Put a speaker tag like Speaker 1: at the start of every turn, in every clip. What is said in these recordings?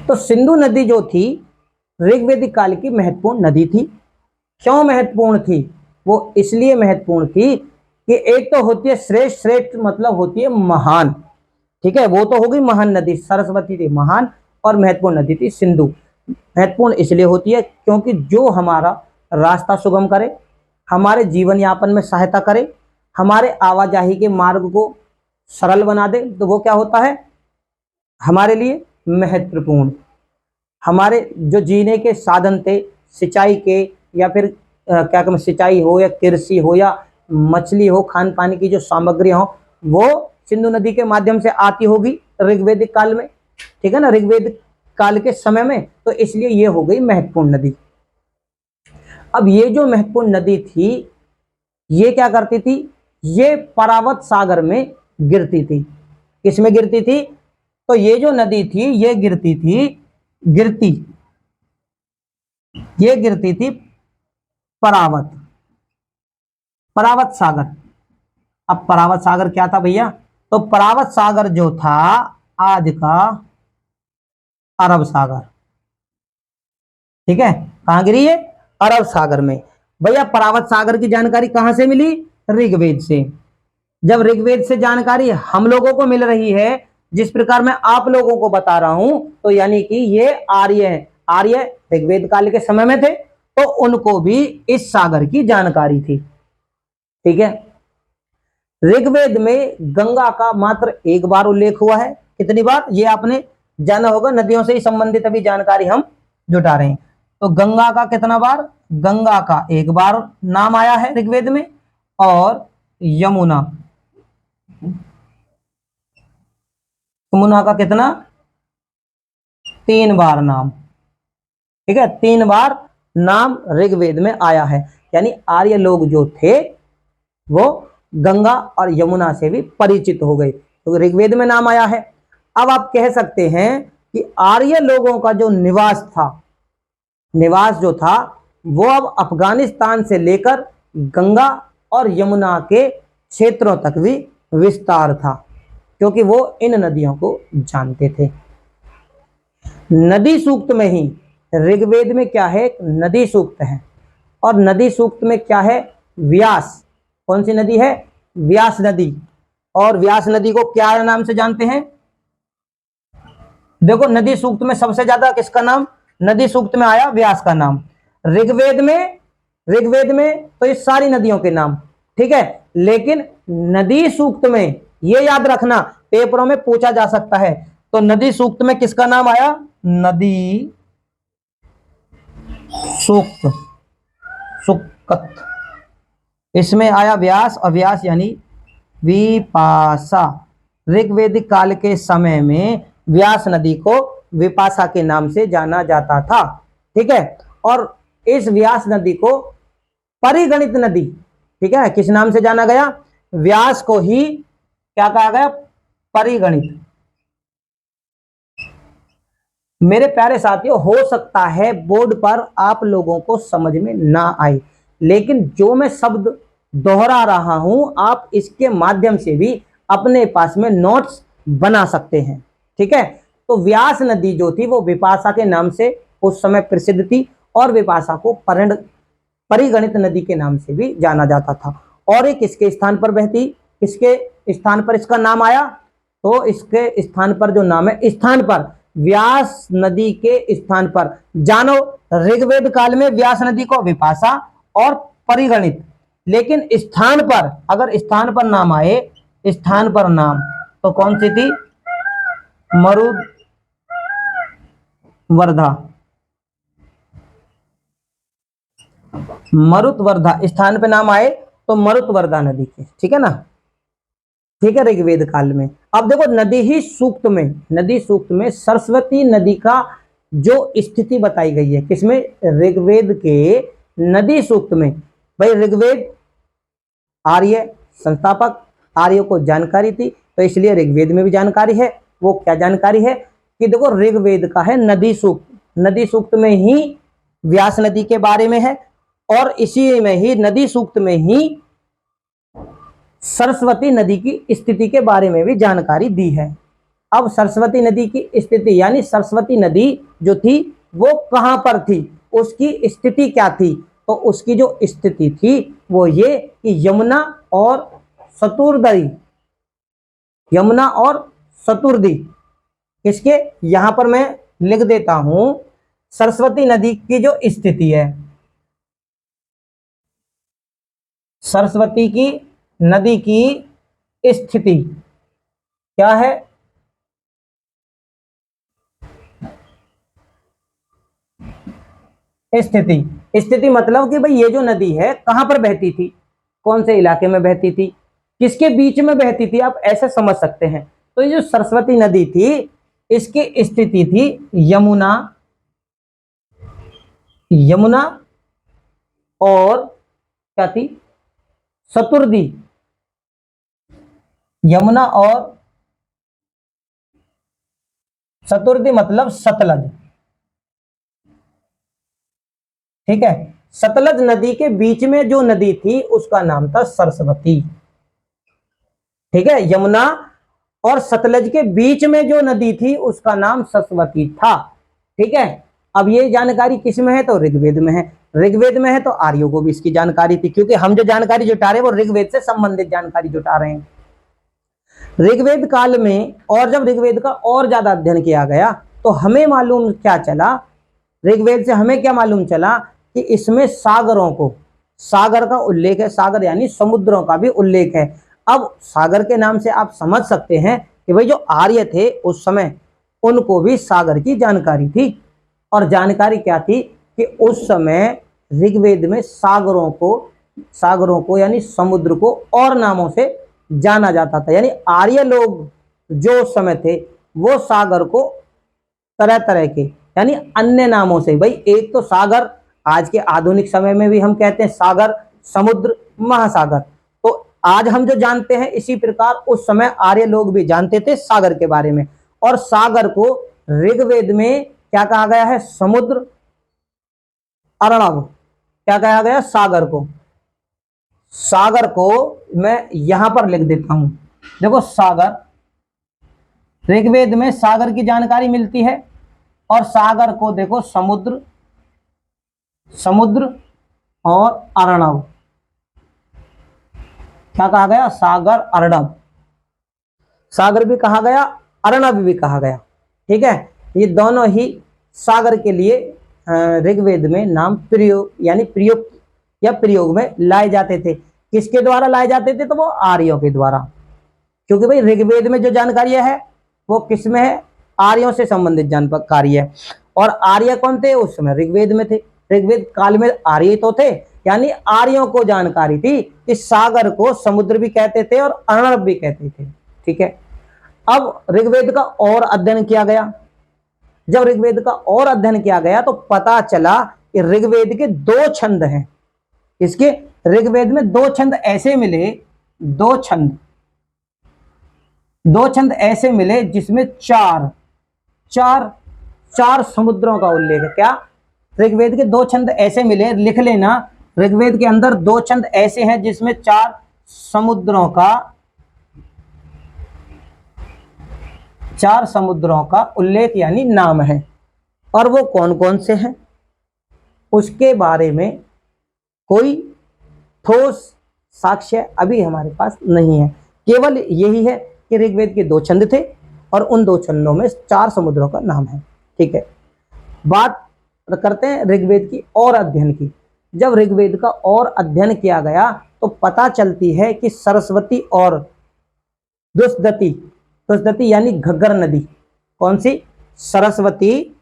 Speaker 1: तो सिंधु नदी जो थी ऋग्वैदिक काल की महत्वपूर्ण नदी थी। क्यों महत्वपूर्ण थी? वो इसलिए महत्वपूर्ण थी कि एक तो होती है श्रेष्ठ, श्रेष्ठ मतलब होती है महान, ठीक है, वो तो हो गई महान नदी, सरस्वती थी महान, और महत्वपूर्ण नदी थी सिंधु। महत्वपूर्ण इसलिए होती है क्योंकि जो हमारा रास्ता सुगम करे, हमारे जीवन यापन में सहायता करे, हमारे आवाजाही के मार्ग को सरल बना दे, तो वो क्या होता है हमारे लिए महत्वपूर्ण। हमारे जो जीने के साधन थे, सिंचाई के, या फिर क्या कहते हैं, सिंचाई हो या कृषि हो या मछली हो, खान पानी की जो सामग्री हो, वो सिंधु नदी के माध्यम से आती होगी ऋग्वैदिक काल में, ठीक है ना, ऋग्वैदिक काल के समय में। तो इसलिए ये हो गई महत्वपूर्ण नदी। अब ये जो महत्वपूर्ण नदी थी, ये क्या करती थी, ये परावत सागर में गिरती थी। किसमें गिरती थी? तो ये जो नदी थी ये गिरती थी, ये गिरती थी परावत, परावत सागर। अब परावत सागर क्या था भैया? तो परावत सागर जो था आज का अरब सागर, ठीक है, कहां गिरी है? अरब सागर में। भैया परावत सागर की जानकारी कहां से मिली? ऋग्वेद से। जब ऋग्वेद से जानकारी हम लोगों को मिल रही है, जिस प्रकार मैं आप लोगों को बता रहा हूं, तो यानी कि ये आर्य है। आर्य ऋग्वेद काल के समय में थे, तो उनको भी इस सागर की जानकारी थी, ठीक है। ऋग्वेद में गंगा का मात्र एक बार उल्लेख हुआ है। कितनी बार? ये आपने जाना होगा, नदियों से ही संबंधित अभी जानकारी हम जुटा रहे हैं। तो गंगा का कितना बार? गंगा का एक बार नाम आया है ऋग्वेद में, और यमुना, यमुना का कितना? 3 बार नाम, ठीक है, 3 बार नाम ऋग्वेद में आया है। यानी आर्य लोग जो थे वो गंगा और यमुना से भी परिचित हो गए, तो ऋग्वेद में नाम आया है। अब आप कह सकते हैं कि आर्य लोगों का जो निवास था, निवास जो था वो अब अफगानिस्तान से लेकर गंगा और यमुना के क्षेत्रों तक भी विस्तार था, क्योंकि वो इन नदियों को जानते थे। नदी सूक्त में ही, ऋग्वेद में क्या है? नदी सूक्त है, और नदी सूक्त में क्या है? व्यास। कौन सी नदी है? व्यास नदी। और व्यास नदी को क्या नाम से जानते हैं? देखो नदी सूक्त में सबसे ज्यादा किसका नाम नदी सूक्त में आया? व्यास का नाम। ऋग्वेद में तो ये सारी नदियों के नाम, ठीक है, लेकिन नदी सूक्त में ये याद रखना, पेपरों में पूछा जा सकता है, तो नदी सूक्त में किसका नाम आया? नदी सूक्त, सुक्कत, इसमें आया व्यास, और व्यास यानी विपाशा। ऋग्वैदिक काल के समय में व्यास नदी को विपाशा के नाम से जाना जाता था, ठीक है। और इस व्यास नदी को परिगणित नदी, ठीक है, किस नाम से जाना गया? व्यास को ही क्या कहा गया? परिगणित। मेरे प्यारे साथियों, हो सकता है बोर्ड पर आप लोगों को समझ में ना आए, लेकिन जो मैं शब्द दोहरा रहा हूं आप इसके माध्यम से भी अपने पास में नोट्स बना सकते हैं, ठीक है। तो व्यास नदी जो थी वो विपाशा के नाम से उस समय प्रसिद्ध थी, और विपाशा को परिगणित नदी के नाम से भी जाना जाता था। और ये किसके स्थान पर बहती, किसके स्थान पर इसका नाम आया? तो इसके स्थान पर जो नाम है, स्थान पर व्यास नदी के स्थान पर जानो, ऋग्वेद काल में व्यास नदी को विपाशा और परिगणित, लेकिन स्थान पर, अगर स्थान पर नाम आए, स्थान पर नाम, तो कौन सी थी? मरुतवर्धा, मरुतवर्धा स्थान पे नाम आए तो मरुतवर्धा नदी के, ठीक है ना, ठीक है, ऋग्वेद काल में। अब देखो नदी ही सूक्त में, नदी सूक्त में सरस्वती नदी का जो स्थिति बताई गई है, किसमें? ऋग्वेद के नदी सूक्त में। भाई ऋग्वेद आर्य संस्थापक, आर्य को जानकारी थी, तो इसलिए ऋग्वेद में भी जानकारी है। वो क्या जानकारी है कि देखो ऋग्वेद का है नदी सूक्त, नदी सूक्त में ही व्यास नदी के बारे में है, और इसी में ही नदी सूक्त में ही सरस्वती नदी की स्थिति के बारे में भी जानकारी दी है। अब सरस्वती नदी की स्थिति, यानी सरस्वती नदी जो थी वो कहां पर थी, उसकी स्थिति क्या थी, तो उसकी जो स्थिति थी वो ये कि यमुना और सतुर्दरी, यमुना और सतुर्दी, किसके, यहां पर मैं लिख देता हूं, सरस्वती नदी की जो स्थिति है, सरस्वती की नदी की स्थिति क्या है, स्थिति, स्थिति मतलब कि भाई ये जो नदी है कहां पर बहती थी, कौन से इलाके में बहती थी, किसके बीच में बहती थी, आप ऐसे समझ सकते हैं। तो ये जो सरस्वती नदी थी इसकी स्थिति थी यमुना, यमुना और क्या थी, सतुर्दी, यमुना और सतुर्दी मतलब सतलज, ठीक है। सतलज नदी के बीच में जो नदी थी उसका नाम था सरस्वती, ठीक है। यमुना और सतलज के बीच में जो नदी थी उसका नाम सरस्वती था, ठीक है। अब ये जानकारी किस में है, तो ऋग्वेद में है, ऋग्वेद में है तो आर्यों को भी इसकी जानकारी थी, क्योंकि हम जो जानकारी जुटा रहे हैं वो ऋग्वेद से संबंधित जानकारी जुटा रहे हैं। ऋग्वेद काल में, और जब ऋग्वेद का और ज्यादा अध्ययन किया गया तो हमें मालूम क्या चला, ऋग्वेद से हमें क्या मालूम चला कि इसमें सागरों को, सागर का उल्लेख है, सागर यानी समुद्रों का भी उल्लेख है। अब सागर के नाम से आप समझ सकते हैं कि भाई जो आर्य थे उस समय उनको भी सागर की जानकारी थी, और जानकारी क्या थी कि उस समय ऋग्वेद में सागरों को यानी समुद्र को और नामों से जाना जाता था, यानी आर्य लोग जो उस समय थे वो सागर को तरह तरह के यानी अन्य नामों से, भाई एक तो सागर आज के आधुनिक समय में भी हम कहते हैं सागर, समुद्र, महासागर, तो आज हम जो जानते हैं इसी प्रकार उस समय आर्य लोग भी जानते थे सागर के बारे में। और सागर को ऋग्वेद में क्या कहा गया है, समुद्र, अर्णव, क्या कहा गया, सागर को, सागर को मैं यहां पर लिख देता हूं, देखो सागर, ऋग्वेद में सागर की जानकारी मिलती है, और सागर को देखो समुद्र, समुद्र और अर्णव, क्या कहा गया, सागर, अर्णव, सागर भी कहा गया, अर्णव भी कहा गया, ठीक है। ये दोनों ही सागर के लिए ऋग्वेद में नाम प्रयोग यानी प्रयोग या प्रयोग में लाए जाते थे। किसके द्वारा लाए जाते थे, तो वो आर्यों के द्वारा, क्योंकि भाई ऋग्वेद में जो जानकारी है वो किसमें है, आर्यों से संबंधित जानकारी है। और आर्य कौन थे, उस समय ऋग्वेद में थे, ऋग्वेद काल में आर्य तो थे, यानी आर्यों को जानकारी थी कि सागर को समुद्र भी कहते थे और अर्णव भी कहते थे, ठीक है। अब ऋग्वेद का और अध्ययन किया गया, जब ऋग्वेद का और अध्ययन किया गया तो पता चला कि ऋग्वेद के दो छंद हैं, इसके ऋग्वेद में दो छंद ऐसे मिले, दो छंद ऐसे मिले जिसमें चार चार चार समुद्रों का उल्लेख है। क्या, ऋग्वेद के दो छंद ऐसे मिले, लिख लेना, ऋग्वेद के अंदर दो छंद ऐसे हैं जिसमें चार समुद्रों का उल्लेख यानी नाम है। और वो कौन कौन से हैं उसके बारे में कोई ठोस साक्ष्य अभी हमारे पास नहीं है, केवल यही है कि ऋग्वेद के दो छंद थे और उन दो छंदों में चार समुद्रों का नाम है, ठीक है। बात करते हैं ऋग्वेद की और अध्ययन की। जब ऋग्वेद का और अध्ययन किया गया तो पता चलती है कि सरस्वती और दुष्दती यानी घग्गर नदी, कौन सी, सरस्वती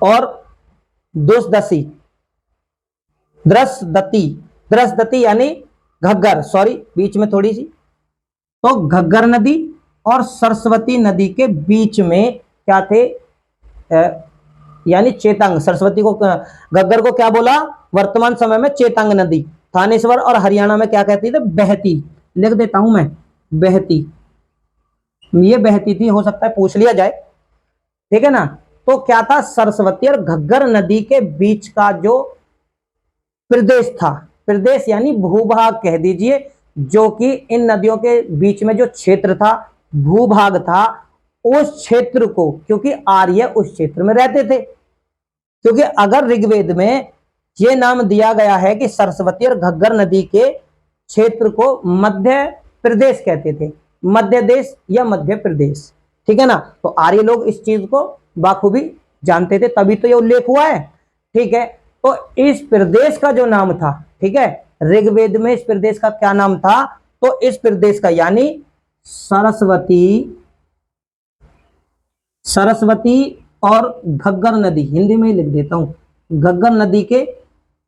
Speaker 1: और दृशदती यानी घग्गर, सॉरी बीच में थोड़ी सी, तो घग्गर नदी और सरस्वती नदी के बीच में क्या थे, यानी चेतांग, सरस्वती को, घग्गर को क्या बोला, वर्तमान समय में चेतांग नदी, थानेश्वर और हरियाणा में क्या कहती थी, बहती, लिख देता हूं मैं, बहती, ये बहती थी, हो सकता है पूछ लिया जाए, ठीक है ना। तो क्या था, सरस्वती और घग्गर नदी के बीच का जो प्रदेश था, प्रदेश यानी भूभाग कह दीजिए, जो कि इन नदियों के बीच में जो क्षेत्र था, भूभाग था, उस क्षेत्र को, क्योंकि आर्य उस क्षेत्र में रहते थे, क्योंकि अगर ऋग्वेद में यह नाम दिया गया है कि सरस्वती और घग्गर नदी के क्षेत्र को मध्य प्रदेश कहते थे, मध्य देश या मध्य प्रदेश, ठीक है ना। तो आर्य लोग इस चीज को बाखूबी जानते थे, तभी तो ये उल्लेख हुआ है, ठीक है। तो इस प्रदेश का जो नाम था, ठीक है, ऋग्वेद में इस प्रदेश का क्या नाम था, तो इस प्रदेश का यानी सरस्वती और घग्गर नदी, हिंदी में ही लिख देता हूं, घग्गर नदी के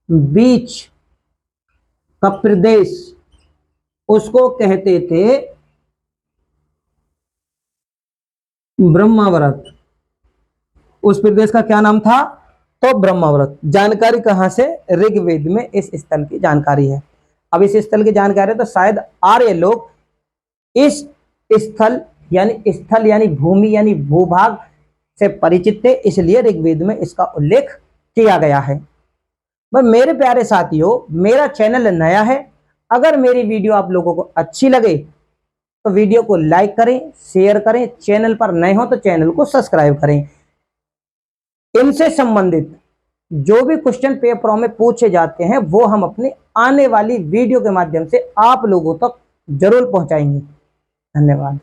Speaker 1: बीच का प्रदेश, उसको कहते थे ब्रह्मावरत। उस प्रदेश का क्या नाम था, तो ब्रह्मावरत। जानकारी कहां से, ऋग्वेद में इस स्थल की जानकारी है। अब इस स्थल की जानकारी तो शायद आर्य लोग इस स्थल यानी भूमि यानी भूभाग से परिचित थे, इसलिए ऋग्वेद में इसका उल्लेख किया गया है। बस मेरे प्यारे साथियों, मेरा चैनल नया है, अगर मेरी वीडियो आप लोगों को अच्छी लगे तो वीडियो को लाइक करें, शेयर करें, चैनल पर नए हो तो चैनल को सब्सक्राइब करें। इनसे संबंधित जो भी क्वेश्चन पेपरों में पूछे जाते हैं वो हम अपने आने वाली वीडियो के माध्यम से आप लोगों तक जरूर पहुंचाएंगे। धन्यवाद।